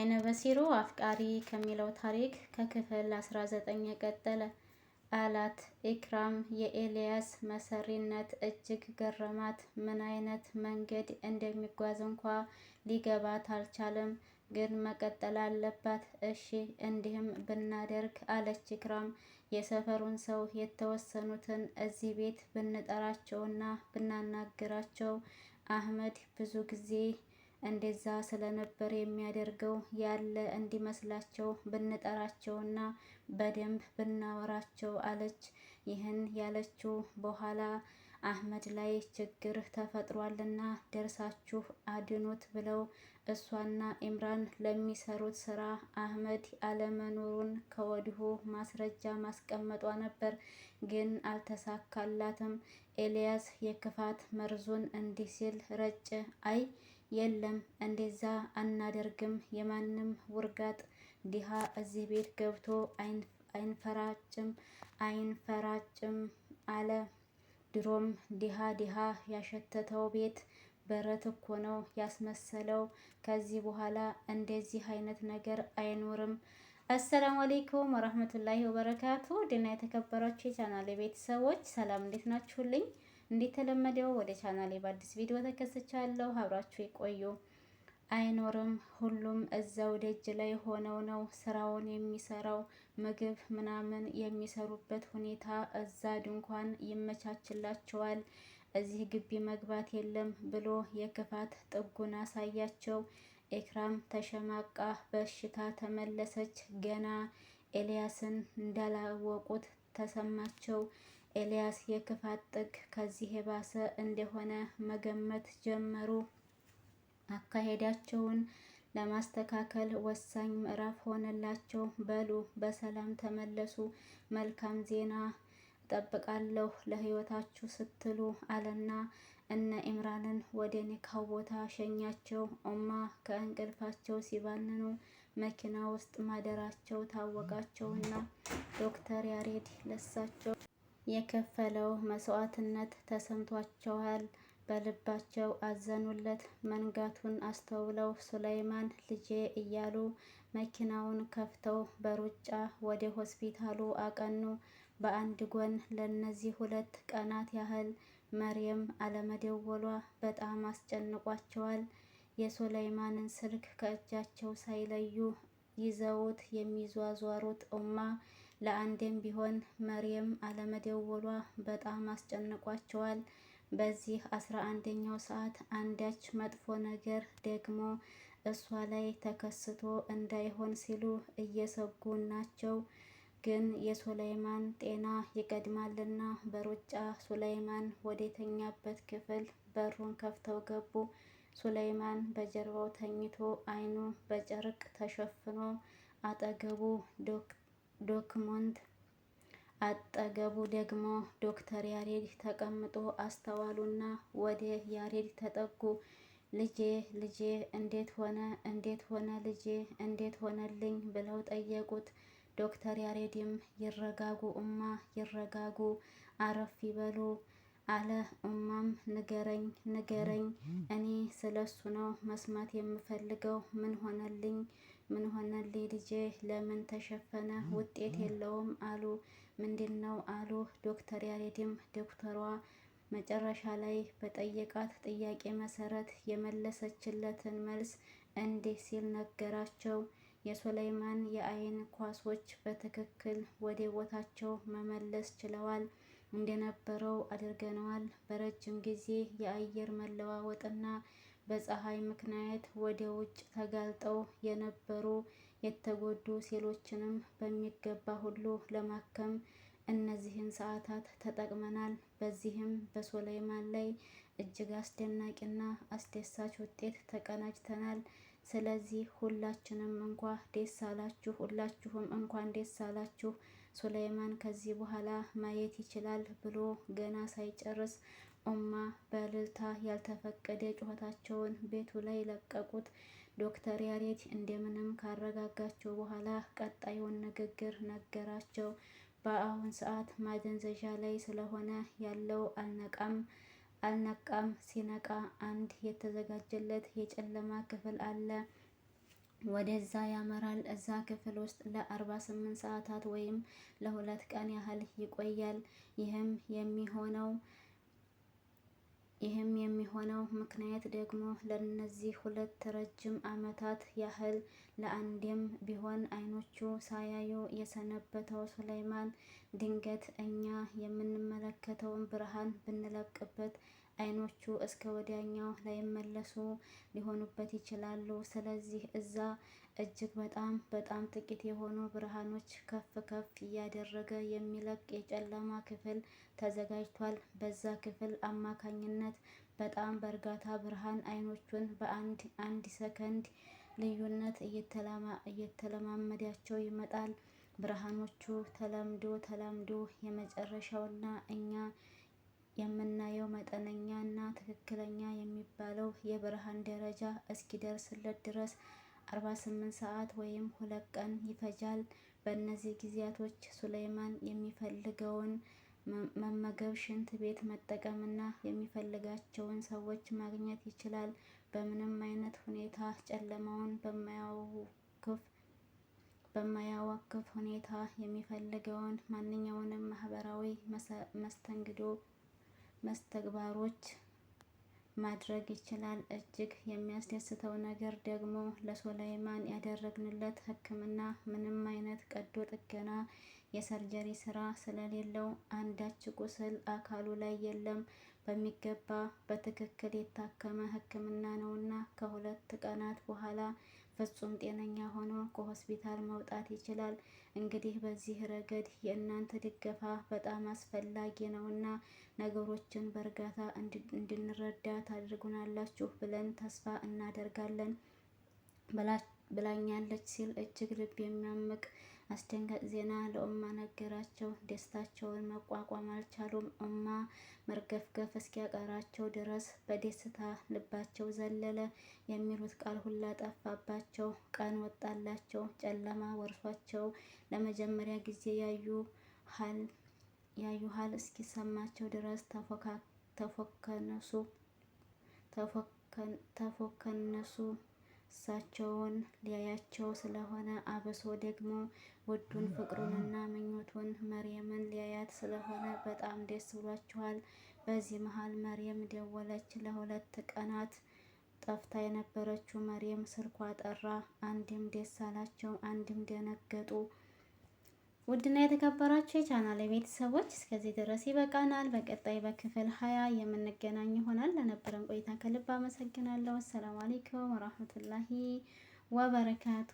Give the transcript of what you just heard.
አይነ በሲሩ አፍቃሪ ከሚለው ታሪክ ከክፍል 19 የቀጠለ። አላት ኢክራም የኤልያስ መሰሪነት እጅግ ገረማት። ምን አይነት መንገድ እንደሚጓዝ እንኳ ሊገባት አልቻለም። ግን መቀጠል አለባት። እሺ እንዲህም ብናደርግ አለች ኢክራም የሰፈሩን ሰው የተወሰኑትን እዚህ ቤት ብንጠራቸውና ብናናግራቸው አህመድ ብዙ ጊዜ እንደዛ ስለነበር የሚያደርገው ያለ እንዲመስላቸው ብንጠራቸውና በደንብ ብናወራቸው አለች። ይህን ያለችው በኋላ አህመድ ላይ ችግር ተፈጥሯልና ደርሳችሁ አድኑት ብለው እሷና ኢምራን ለሚሰሩት ስራ አህመድ አለመኖሩን ከወዲሁ ማስረጃ ማስቀመጧ ነበር። ግን አልተሳካላትም። ኤልያስ የክፋት መርዙን እንዲህ ሲል ረጭ። አይ የለም እንደዛ አናደርግም። የማንም ውርጋጥ ዲሃ እዚህ ቤት ገብቶ አይንፈራጭም አለ። ድሮም ዲሃ ያሸተተው ቤት በረት እኮ ነው ያስመሰለው። ከዚህ በኋላ እንደዚህ አይነት ነገር አይኖርም። አሰላሙ አለይኩም ወራህመቱላሂ ወበረካቱ። ድና የተከበራችሁ የቻናሌ ቤተሰቦች ሰላም፣ እንዴት ናችሁልኝ? እንደተለመደው ወደ ቻናሌ በአዲስ ቪዲዮ ተከስቻለሁ። አብራችሁ ይቆዩ። አይኖርም፣ ሁሉም እዛው ደጅ ላይ ሆነው ነው ስራውን የሚሰራው። ምግብ ምናምን የሚሰሩበት ሁኔታ እዛ ድንኳን ይመቻችላቸዋል። እዚህ ግቢ መግባት የለም ብሎ የክፋት ጥጉን አሳያቸው። ኤክራም ተሸማቃ በሽታ ተመለሰች። ገና ኤልያስን እንዳላወቁት ተሰማቸው። ኤልያስ የክፋት ጥግ ከዚህ የባሰ እንደሆነ መገመት ጀመሩ። አካሄዳቸውን ለማስተካከል ወሳኝ ምዕራፍ ሆነላቸው። በሉ በሰላም ተመለሱ፣ መልካም ዜና እጠብቃለሁ ለህይወታችሁ ስትሉ አለና እነ ኢምራንን ወደ ኒካው ቦታ ሸኛቸው። ኡማ ከእንቅልፋቸው ሲባንኑ መኪና ውስጥ ማደራቸው ታወቃቸውና ዶክተር ያሬድ ለሳቸው የከፈለው መስዋዕትነት ተሰምቷቸዋል። በልባቸው አዘኑለት። መንጋቱን አስተውለው ሱለይማን ልጄ እያሉ መኪናውን ከፍተው በሩጫ ወደ ሆስፒታሉ አቀኑ። በአንድ ጎን ለነዚህ 2 ቀናት ያህል መርየም አለመደወሏ በጣም አስጨንቋቸዋል። የሱለይማንን ስልክ ከእጃቸው ሳይለዩ ይዘውት የሚዟዟሩት ኡማ ለአንዴም ቢሆን መርየም አለመደወሏ በጣም አስጨንቋቸዋል። በዚህ 11ኛው ሰዓት አንዳች መጥፎ ነገር ደግሞ እሷ ላይ ተከስቶ እንዳይሆን ሲሉ እየሰጉ ናቸው። ግን የሱለይማን ጤና ይቀድማልና በሩጫ ሱለይማን ወደተኛበት ክፍል በሩን ከፍተው ገቡ። ሱለይማን በጀርባው ተኝቶ አይኑ በጨርቅ ተሸፍኖ አጠገቡ ደግሞ ዶክተር ያሬድ ተቀምጦ አስተዋሉና ወደ ያሬድ ተጠጉ። ልጄ እንዴት ሆነ ልጄ እንዴት ሆነልኝ ብለው ጠየቁት። ዶክተር ያሬድም ይረጋጉ ኡማ ይረጋጉ፣ አረፍ ይበሉ አለ። ኡማም ንገረኝ፣ እኔ ስለሱ ነው መስማት የምፈልገው። ምን ሆነልኝ ልጄ? ለምን ተሸፈነ? ውጤት የለውም አሉ። ምንድነው አሉ ዶክተር ያሬድም ዶክተሯ መጨረሻ ላይ በጠየቃት ጥያቄ መሰረት የመለሰችለትን መልስ እንዲህ ሲል ነገራቸው። የሱለይማን የአይን ኳሶች በትክክል ወደ ቦታቸው መመለስ ችለዋል። እንደነበረው አድርገነዋል። በረጅም ጊዜ የአየር መለዋወጥና በፀሐይ ምክንያት ወደ ውጭ ተጋልጠው የነበሩ የተጎዱ ሴሎችንም በሚገባ ሁሉ ለማከም እነዚህን ሰዓታት ተጠቅመናል። በዚህም በሱለይማን ላይ እጅግ አስደናቂና አስደሳች ውጤት ተቀናጅተናል። ስለዚህ ሁላችሁም እንኳን ደስ አላችሁ። ሱለይማን ከዚህ በኋላ ማየት ይችላል ብሎ ገና ሳይጨርስ ኡማ በእልልታ ያልተፈቀደ ጩኸታቸውን ቤቱ ላይ ለቀቁት። ዶክተር ያሬድ እንደምንም ካረጋጋቸው በኋላ ቀጣዩን ንግግር ነገራቸው። በአሁን ሰዓት ማደንዘዣ ላይ ስለሆነ ያለው አልነቃም። ሲነቃ አንድ የተዘጋጀለት የጨለማ ክፍል አለ። ወደዛ ያመራል። እዛ ክፍል ውስጥ ለ48 ሰዓታት ወይም ለ2 ቀን ያህል ይቆያል። ይህም የሚሆነው ምክንያት ደግሞ ለነዚህ 2 ረጅም ዓመታት ያህል ለአንዴም ቢሆን አይኖቹ ሳያዩ የሰነበተው ሱለይማን ድንገት እኛ የምንመለከተውን ብርሃን ብንለቅበት አይኖቹ እስከ ወዲያኛው ላይመለሱ ሊሆኑበት ይችላሉ። ስለዚህ እዛ እጅግ በጣም ጥቂት የሆኑ ብርሃኖች ከፍ ከፍ እያደረገ የሚለቅ የጨለማ ክፍል ተዘጋጅቷል። በዛ ክፍል አማካኝነት በጣም በእርጋታ ብርሃን አይኖቹን በአንድ ሰከንድ ልዩነት እየተለማመዳቸው ይመጣል። ብርሃኖቹ ተላምዶ የመጨረሻውና እኛ የምናየው መጠነኛ እና ትክክለኛ የሚባለው የብርሃን ደረጃ እስኪደርስለት ድረስ 48 ሰዓት ወይም 2 ቀን ይፈጃል። በእነዚህ ጊዜያቶች ሱለይማን የሚፈልገውን መመገብ፣ ሽንት ቤት መጠቀም እና የሚፈልጋቸውን ሰዎች ማግኘት ይችላል። በምንም አይነት ሁኔታ ጨለማውን በማያዋክብ ሁኔታ የሚፈልገውን ማንኛውንም ማህበራዊ መስተግባሮች ማድረግ ይችላል። እጅግ የሚያስደስተው ነገር ደግሞ ለሱለይማን ያደረግንለት ሕክምና ምንም አይነት ቀዶ ጥገና የሰርጀሪ ስራ ስለሌለው አንዳች ቁስል አካሉ ላይ የለም። በሚገባ በትክክል የታከመ ሕክምና ነውና ከ2 ቀናት በኋላ ፍጹም ጤነኛ ሆኖ ከሆስፒታል መውጣት ይችላል። እንግዲህ በዚህ ረገድ የእናንተ ድጋፍ በጣም አስፈላጊ ነውና ነገሮችን በእርጋታ እንድንረዳ ታደርጉናላችሁ ብለን ተስፋ እናደርጋለን ብላኛለች ሲል እጅግ ልብ የሚያምቅ አስደንጋጭ ዜና ለኡማ ነገራቸው። ደስታቸውን መቋቋም አልቻሉም። ኡማ መርገፍገፍ እስኪያቀራቸው ድረስ በደስታ ልባቸው ዘለለ። የሚሉት ቃል ሁላ ጠፋባቸው። ቀን ወጣላቸው። ጨለማ ወርሷቸው ለመጀመሪያ ጊዜ ያዩ ሀል እስኪሰማቸው ድረስ ተፎከነሱ። እሳቸውን ሊያያቸው ስለሆነ አብሶ ደግሞ ውዱን ፍቅሩንና ምኞቱን መርየምን ሊያያት ስለሆነ በጣም ደስ ብሏቸዋል። በዚህ መሀል መርየም ደወለች። ለ2 ቀናት ጠፍታ የነበረችው መርየም ስልኳ ጠራ። አንድም ደስ አላቸው፣ አንድም ደነገጡ። ውድና የተከበራችሁ የቻናል ቤተሰቦች እስከዚህ ድረስ ይበቃናል። በቀጣይ በክፍል 20 የምንገናኝ ይሆናል። ለነበረን ቆይታ ከልብ አመሰግናለሁ። አሰላሙ አለይኩም ወራህመቱላሂ ወበረካቱ።